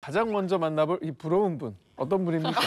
가장 먼저 만나볼 이 부러운 분 어떤 분입니까?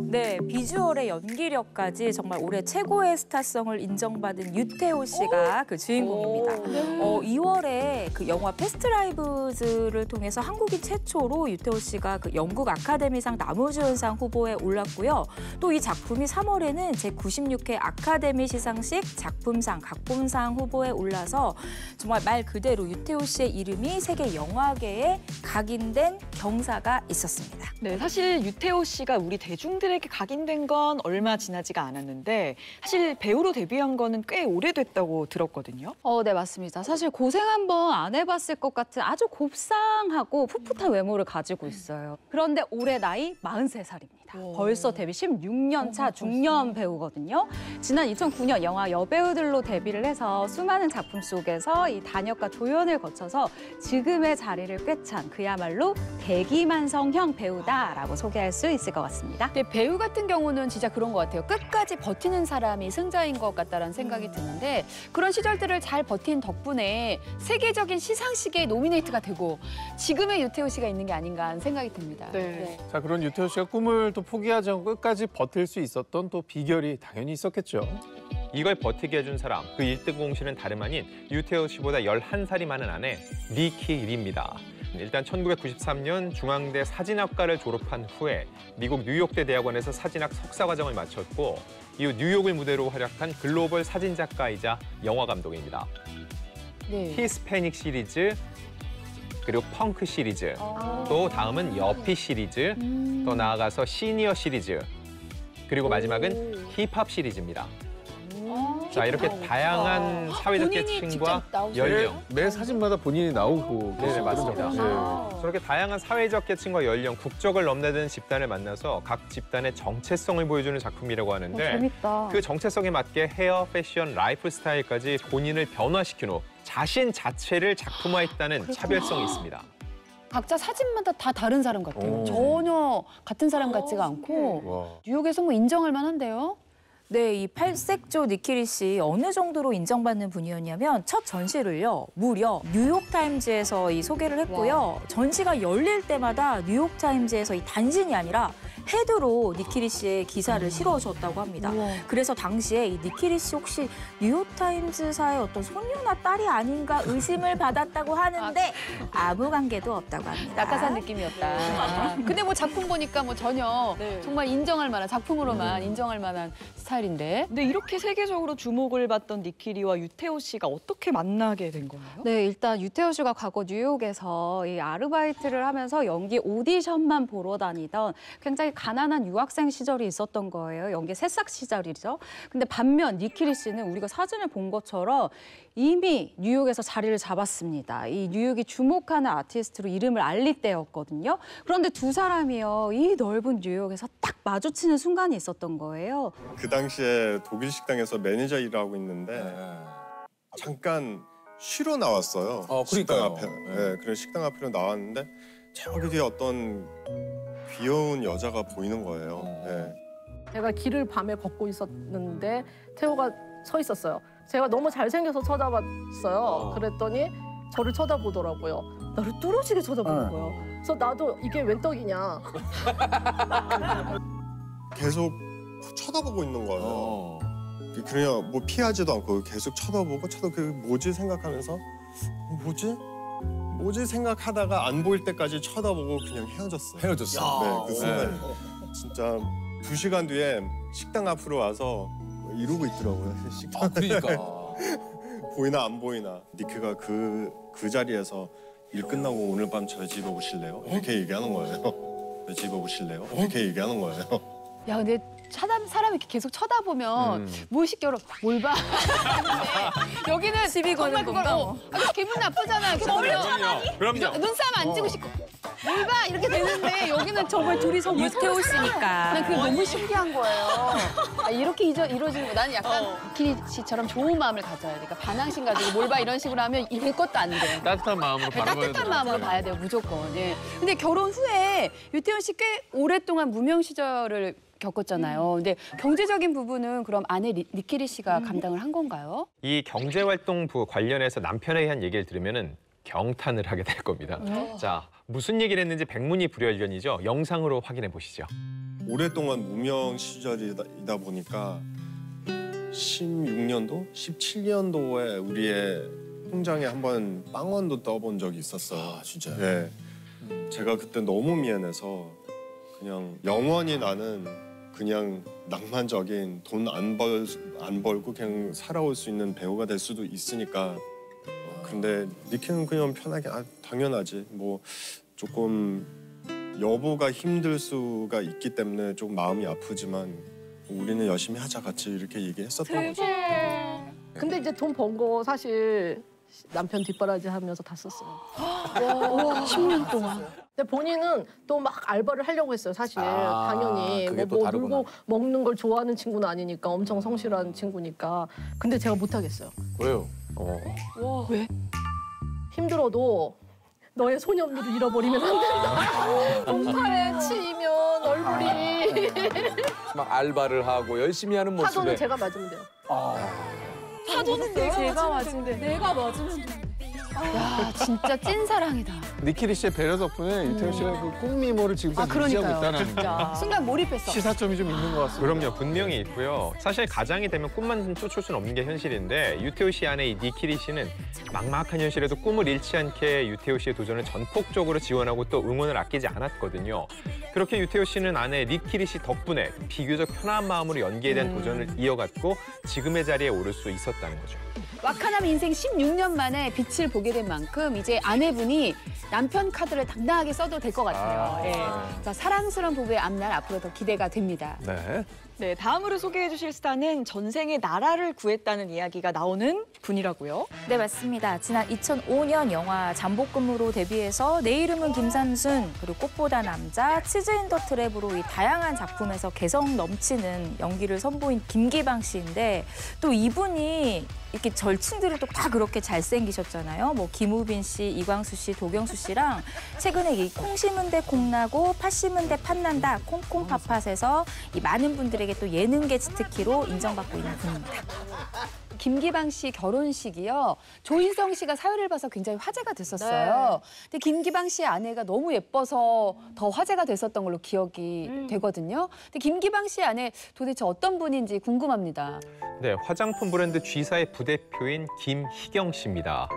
네, 비주얼의 연기력까지 정말 올해 최고의 스타성을 인정받은 유태호 씨가 그 주인공입니다. 2월에 그 영화 패스트라이브즈를 통해서 한국인 최초로 유태호 씨가 그 영국 아카데미상 남우주연상 후보에 올랐고요. 또 이 작품이 3월에는 제96회 아카데미 시상식 작품상, 각본상 후보에 올라서 정말 말 그대로 유태호 씨의 이름이 세계 영화계에 각인된 경사가 있었습니다. 네, 사실 유태호 씨가 우리 대중들에게 각인된 건 얼마 지나지가 않았는데 사실 배우로 데뷔한 거는 꽤 오래됐다고 들었거든요. 네, 맞습니다. 사실 고생 한번 안 해봤을 것 같은 아주 곱상하고 풋풋한 외모를 가지고 있어요. 그런데 올해 나이 43살입니다. 벌써 데뷔 16년 차 중년 배우거든요. 지난 2009년 영화 여배우들로 데뷔를 해서 수많은 작품 속에서 이 단역과 조연을 거쳐서 지금의 자리를 꿰찬 그야말로 대기만성형 배우다라고 소개할 수 있을 것 같습니다. 근데 배우 같은 경우는 진짜 그런 것 같아요. 끝까지 버티는 사람이 승자인 것 같다는 생각이 드는데 그런 시절들을 잘 버틴 덕분에 세계적인 시상식에 노미네이트가 되고 지금의 유태호 씨가 있는 게 아닌가 하는 생각이 듭니다. 네. 자, 그런 유태호 씨가 꿈을 또 포기하지 않고 끝까지 버틸 수 있었던 또 비결이 당연히 있었겠죠. 이걸 버티게 해준 사람, 그 1등 공신은 다름 아닌 유태호 씨보다 11살이 많은 아내 니키 리입니다. 일단 1993년 중앙대 사진학과를 졸업한 후에 미국 뉴욕대 대학원에서 사진학 석사과정을 마쳤고 이후 뉴욕을 무대로 활약한 글로벌 사진작가이자 영화감독입니다. 네. 히스패닉 시리즈, 그리고 펑크 시리즈, 또 다음은 여피 시리즈, 더 나아가서 시니어 시리즈, 그리고 마지막은 힙합 시리즈입니다. 자, 이렇게 다양한 사회적 계층과 연령. 매 사진마다 본인이 나오고 네, 계시죠. 맞습니다. 네. 저렇게 다양한 사회적 계층과 연령, 국적을 넘나드는 집단을 만나서 각 집단의 정체성을 보여주는 작품이라고 하는데 재밌다. 그 정체성에 맞게 헤어, 패션, 라이프 스타일까지 본인을 변화시킨 후 자신 자체를 작품화했다는 차별성이 있습니다. 각자 사진마다 다 다른 사람 같아요. 오. 전혀 같은 사람 같지가 않고 와. 뉴욕에서 뭐 인정할 만한데요. 네, 이 팔색조 니키리 씨 어느 정도로 인정받는 분이었냐면 첫 전시를요, 무려 뉴욕타임즈에서 이 소개를 했고요. 전시가 열릴 때마다 뉴욕타임즈에서 이 단신이 아니라 헤드로 니키리 씨의 기사를 실어줬다고 합니다. 그래서 당시에 이 니키리 씨 혹시 뉴욕타임즈사의 어떤 손녀나 딸이 아닌가 의심을 받았다고 하는데 아무 관계도 없다고 합니다. 낙하산 느낌이었다. 근데 뭐 작품 보니까 뭐 전혀 정말 인정할 만한 작품으로만 인정할 만한 스타일인데. 근데 이렇게 세계적으로 주목을 받던 니키리와 유태호 씨가 어떻게 만나게 된 거예요? 네, 일단 유태호 씨가 과거 뉴욕에서 이 아르바이트를 하면서 연기 오디션만 보러 다니던 굉장히 가난한 유학생 시절이 있었던 거예요. 연기 새싹 시절이죠. 근데 반면 니키리 씨는 우리가 사진을 본 것처럼 이미 뉴욕에서 자리를 잡았습니다. 이 뉴욕이 주목하는 아티스트로 이름을 알릴 때였거든요. 그런데 두 사람이요, 이 넓은 뉴욕에서 딱 마주치는 순간이 있었던 거예요. 그 당시에 독일 식당에서 매니저 일을 하고 있는데 잠깐 쉬러 나왔어요. 식당 그러니까요. 앞에. 네, 그런 식당 앞으로 나왔는데 저기 뒤에 어떤 귀여운 여자가 보이는 거예요. 네. 제가 길을 밤에 걷고 있었는데 태호가 서 있었어요. 제가 너무 잘생겨서 쳐다봤어요. 그랬더니 저를 쳐다보더라고요. 나를 뚫어지게 쳐다보는 거예요. 그래서 나도 이게 웬 떡이냐. 계속 쳐다보고 있는 거예요. 그냥 뭐 피하지도 않고 계속 쳐다보고 그 뭐지 생각하면서 뭐지 생각하다가 안 보일 때까지 쳐다보고 그냥 헤어졌어요. 헤어졌어. 네, 그 순간 진짜 2시간 뒤에 식당 앞으로 와서 이러고 있더라고요. 식당. 그러니까. 보이나 안 보이나. 니크가 그 자리에서 일 끝나고 오늘 밤 저희 집에 오실래요? 이렇게 얘기하는 거예요. 저희 집에 오실래요? 이렇게 얘기하는 거예요. 야, 근데 사람이 이렇게 계속 쳐다보면 무의식적으로 뭘 봐? 여기는 시비 거는 정말 그걸 건가? 기분 나쁘잖아요. 이렇게 보면 그럼요. 눈싸움 안 찍고 싶고 뭘 봐? 이렇게 되는데 여기는 정말 둘이서 유태호 씨니까. 난 그게 너무 신기한 거예요. 아, 이렇게 이루어지는 거. 나는 약간 니키리 씨처럼 좋은 마음을 가져야 돼. 그러니까 반항심 가지고 뭘 봐 이런 식으로 하면 될 것도 안 돼. 따뜻한 마음으로 바라봐야 따뜻한 마음으로 봐야 돼요, 무조건. 예. 근데 결혼 후에 유태현 씨 꽤 오랫동안 무명 시절을 겪었잖아요. 근데 경제적인 부분은 그럼 아내 니키리 씨가 감당을 한 건가요? 이 경제활동부 관련해서 남편에 의한 얘기를 들으면은 경탄을 하게 될 겁니다. 자, 무슨 얘기를 했는지 백문이 불여일견이죠. 영상으로 확인해 보시죠. 오랫동안 무명 시절이다 보니까 16년도, 17년도에 우리의 통장에 한번 빵원도 떠본 적이 있었어요. 아, 진짜요? 네. 제가 그때 너무 미안해서 그냥 영원히 나는 그냥 낭만적인 돈 안 벌고 그냥 살아올 수 있는 배우가 될 수도 있으니까. 근데 니키는 그냥 편하게 당연하지. 뭐 조금 여보가 힘들 수가 있기 때문에 좀 마음이 아프지만 우리는 열심히 하자 같이 이렇게 얘기했었던 거죠. 근데 이제 돈 번 거 사실 남편 뒷바라지 하면서 다 썼어요. 10년 동안. 근데 본인은 또 막 알바를 하려고 했어요, 사실. 아, 당연히. 그게 또 뭐 다르구나. 놀고 먹는 걸 좋아하는 친구는 아니니까 엄청 성실한 친구니까. 근데 제가 못 하겠어요. 왜요? 왜? 힘들어도 너의 소년미를 잃어버리면 안 된다. 공판에 치이면 얼굴이. 막 알바를 하고 열심히 하는 모습에 파도는 제가 맞으면 돼요. 파도는 내가 맞으면 돼. 내가 맞으면 돼. 야, 진짜 찐 사랑이다. 니키리 씨의 배려 덕분에 유태현 씨가 그 꿈미모를 지금까지 유지하고 있다는 진짜. 순간 몰입했어. 시사점이 좀 있는 것 같습니다. 그럼요, 분명히 있고요. 사실 가장이 되면 꿈만 쫓을 수는 없는 게 현실인데 유태우 씨 아내 이 니키리 씨는 막막한 현실에도 꿈을 잃지 않게 유태우 씨의 도전을 전폭적으로 지원하고 또 응원을 아끼지 않았거든요. 그렇게 유태우 씨는 아내 니키리 씨 덕분에 비교적 편한 마음으로 연기에 대한 도전을 이어갔고 지금의 자리에 오를 수 있었다는 거죠. 와카남 인생 16년 만에 빛을 보게 된 만큼 이제 아내분이 남편 카드를 당당하게 써도 될 것 같아요. 예. 자, 사랑스러운 부부의 앞날 앞으로 더 기대가 됩니다. 네. 네, 다음으로 소개해 주실 스타는 전생에 나라를 구했다는 이야기가 나오는 분이라고요. 네, 맞습니다. 지난 2005년 영화 잠복근무로 데뷔해서 내 이름은 김삼순, 그리고 꽃보다 남자, 치즈 인 더 트랩으로 이 다양한 작품에서 개성 넘치는 연기를 선보인 김기방 씨인데 또 이분이 이렇게 절친들은 또 다 그렇게 잘생기셨잖아요. 뭐 김우빈 씨, 이광수 씨, 도경수 씨랑 최근에 이 콩 심은 데 콩 나고 팥 심은 데 팥 난다 콩콩팥팥에서 이 많은 분들에게 또 예능계 치트키로 인정받고 있는 분입니다. 김기방 씨 결혼식이요. 조인성 씨가 사회를 봐서 굉장히 화제가 됐었어요. 근데 김기방 씨의 아내가 너무 예뻐서 더 화제가 됐었던 걸로 기억이 되거든요. 근데 김기방 씨의 아내 도대체 어떤 분인지 궁금합니다. 네, 화장품 브랜드 G사의 부대표인 김희경 씨입니다.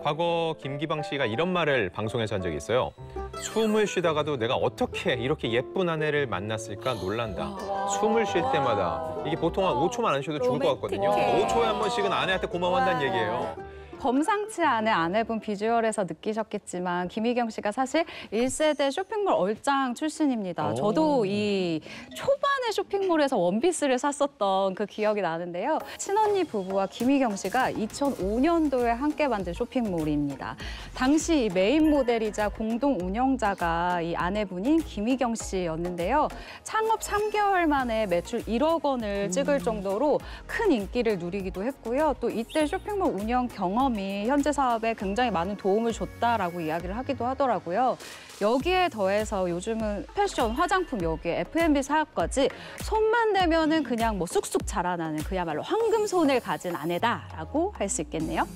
과거 김기방 씨가 이런 말을 방송에서 한 적이 있어요. 숨을 쉬다가도 내가 어떻게 이렇게 예쁜 아내를 만났을까 놀란다. 숨을 쉴 때마다 이게 보통 한 5초만 안 쉬어도 죽을 것 같거든요. 5초에 한 번씩은 아내한테 고마워한다는 얘기예요. 범상치 않은 아내분 비주얼에서 느끼셨겠지만 김희경 씨가 사실 1세대 쇼핑몰 얼짱 출신입니다. 저도 이 초반에 쇼핑몰에서 원피스를 샀었던 그 기억이 나는데요. 친언니 부부와 김희경 씨가 2005년도에 함께 만든 쇼핑몰입니다. 당시 메인 모델이자 공동 운영자가 이 아내분인 김희경 씨였는데요. 창업 3개월 만에 매출 1억 원을 찍을 정도로 큰 인기를 누리기도 했고요. 또 이때 쇼핑몰 운영 경험이 현재 사업에 굉장히 많은 도움을 줬다라고 이야기를 하기도 하더라고요. 여기에 더해서 요즘은 패션, 화장품, 여기에 F&B 사업까지 손만 대면은 그냥 뭐 쑥쑥 자라나는 그야말로 황금손을 가진 아내다라고 할 수 있겠네요.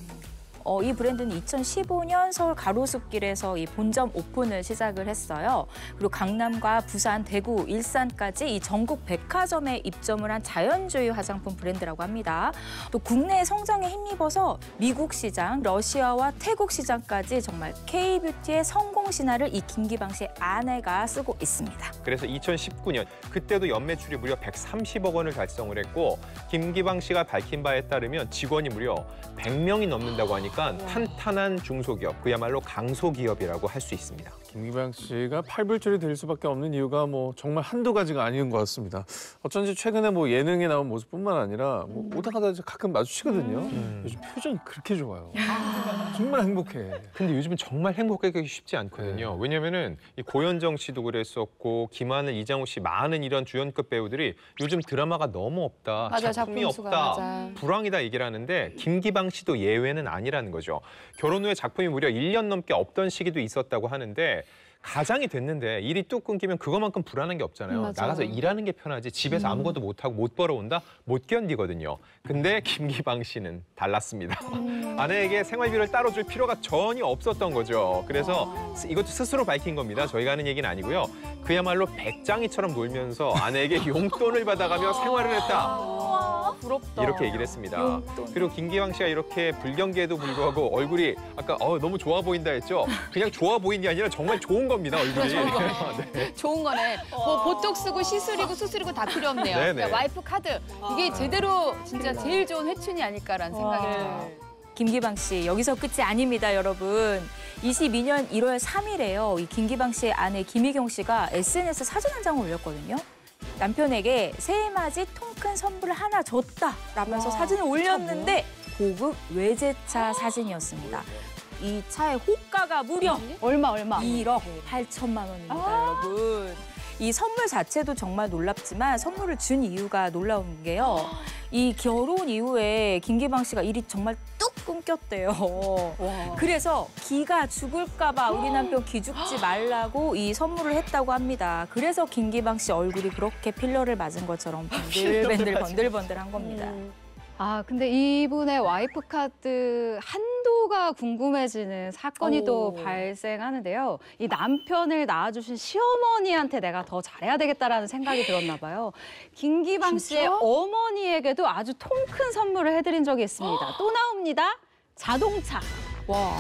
이 브랜드는 2015년 서울 가로수길에서 이 본점 오픈을 시작을 했어요. 그리고 강남과 부산, 대구, 일산까지 이 전국 백화점에 입점을 한 자연주의 화장품 브랜드라고 합니다. 또 국내 성장에 힘입어서 미국 시장, 러시아와 태국 시장까지 정말 K-뷰티의 성공 신화를 이 김기방 씨의 아내가 쓰고 있습니다. 그래서 2019년 그때도 연매출이 무려 130억 원을 달성을 했고 김기방 씨가 밝힌 바에 따르면 직원이 무려 100명이 넘는다고 하니까 탄탄한 중소기업, 그야말로 강소기업이라고 할 수 있습니다. 김기방 씨가 팔불출이 될 수밖에 없는 이유가 뭐 정말 한두 가지가 아닌 것 같습니다. 어쩐지 최근에 뭐 예능에 나온 모습뿐만 아니라 뭐 오다 가다 가끔 마주치거든요. 요즘 표정이 그렇게 좋아요. 정말 행복해. 근데 요즘은 정말 행복하기 쉽지 않거든요. 왜냐면은 이 고현정 씨도 그랬었고 김하늘, 이장우 씨 많은 이런 주연급 배우들이 요즘 드라마가 너무 없다, 맞아, 작품이 작품 수가, 없다, 맞아. 불황이다 얘기를 하는데 김기방 씨도 예외는 아니라는 거죠. 결혼 후에 작품이 무려 1년 넘게 없던 시기도 있었다고 하는데 가장이 됐는데 일이 뚝 끊기면 그것만큼 불안한 게 없잖아요. 맞아요. 나가서 일하는 게 편하지 집에서 아무것도 못하고 못 벌어온다? 못 견디거든요. 근데 김기방 씨는 달랐습니다. 아내에게 생활비를 따로 줄 필요가 전혀 없었던 거죠. 그래서 이것도 스스로 밝힌 겁니다. 저희가 하는 얘기는 아니고요. 그야말로 배짱이처럼 놀면서 아내에게 용돈을 받아가며 생활을 했다. 부럽다. 이렇게 얘기를 했습니다. 그리고 김기방 씨가 이렇게 불경기에도 불구하고 얼굴이 아까 너무 좋아 보인다 했죠? 그냥 좋아 보인 게 아니라 정말 좋은 겁니다, 얼굴이. 네. 좋은 거네. 뭐 보톡스고 시술이고 수술이고 다 필요 없네요. 네네. 그러니까 와이프 카드. 이게 제대로 진짜 제일 좋은 회춘이 아닐까라는 생각이 들어요. 김기방 씨 여기서 끝이 아닙니다, 여러분. 22년 1월 3일에요. 이 김기방 씨의 아내 김희경 씨가 SNS 사진 한 장을 올렸거든요. 남편에게 새해맞이 통 큰 선물을 하나 줬다라면서 사진을 올렸는데 고급 외제차 사진이었습니다. 이 차의 호가가 무려 얼마? 1억 8천만 원입니다, 여러분. 이 선물 자체도 정말 놀랍지만 선물을 준 이유가 놀라운 게요. 이 결혼 이후에 김기방 씨가 일이 정말 뚝 끊겼대요. 그래서 기가 죽을까 봐 우리 남편 기죽지 말라고 이 선물을 했다고 합니다. 그래서 김기방 씨 얼굴이 그렇게 필러를 맞은 것처럼 번들번들한 겁니다. 아, 근데 이분의 와이프 카드 한도가 궁금해지는 사건이 또 발생하는데요. 이 남편을 낳아주신 시어머니한테 내가 더 잘해야 되겠다라는 생각이 들었나 봐요. 김기방 씨의 어머니에게도 아주 통 큰 선물을 해드린 적이 있습니다. 또 나옵니다. 자동차.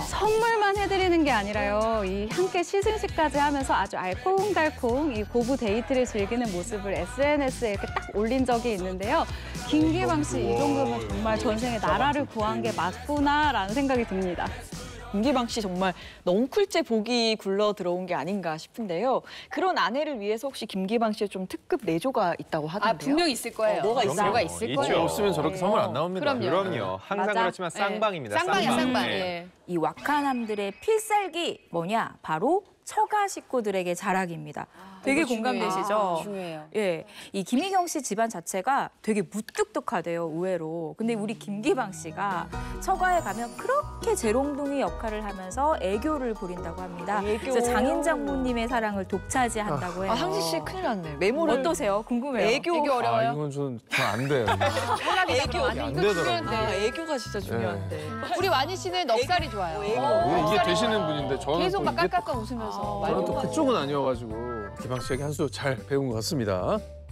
선물만 해드리는 게 아니라요. 이 함께 시승식까지 하면서 아주 알콩달콩 이 고부 데이트를 즐기는 모습을 SNS에 이렇게 딱 올린 적이 있는데요. 김기방 씨 이 정도면 정말 전생에 나라를 구한 게 맞구나라는 생각이 듭니다. 김기방 씨 정말 넝쿨째 복이 굴러 들어온 게 아닌가 싶은데요. 그런 아내를 위해서 혹시 김기방 씨의 좀 특급 내조가 있다고 하던데요. 아, 분명히 있을 거예요. 뭐가 있어요? 뭐가 있을 있죠. 거예요. 없으면 저렇게 선물 안 나옵니다. 그럼요. 항상 맞아. 그렇지만 쌍방입니다. 쌍방이야, 쌍방. 네. 예. 이 와카남들의 필살기 뭐냐? 바로 처가 식구들에게 자랑입니다. 되게 공감되시죠? 중요해요. 예, 이 김희경 씨 집안 자체가 되게 무뚝뚝하대요, 의외로. 근데 우리 김기방 씨가 처가에 가면 그렇게 재롱둥이 역할을 하면서 애교를 부린다고 합니다. 그래서 장인 장모님의 사랑을 독차지한다고 해요. 아, 상식 씨 큰일 났네. 메모를 어떠세요? 궁금해요. 애교 어려워요? 이건 안 돼요. 애교 안 되더라고요. 아, 애교가 진짜 중요한데. 우리 완희 씨는 넉살이 좋아요. 이게 되시는 분인데 저는 계속 또 막 이게 깔깔깔 웃으면서. 저는 또 그쪽은 아니어가지고 기방 씨에게 한 수 잘 배운 것 같습니다.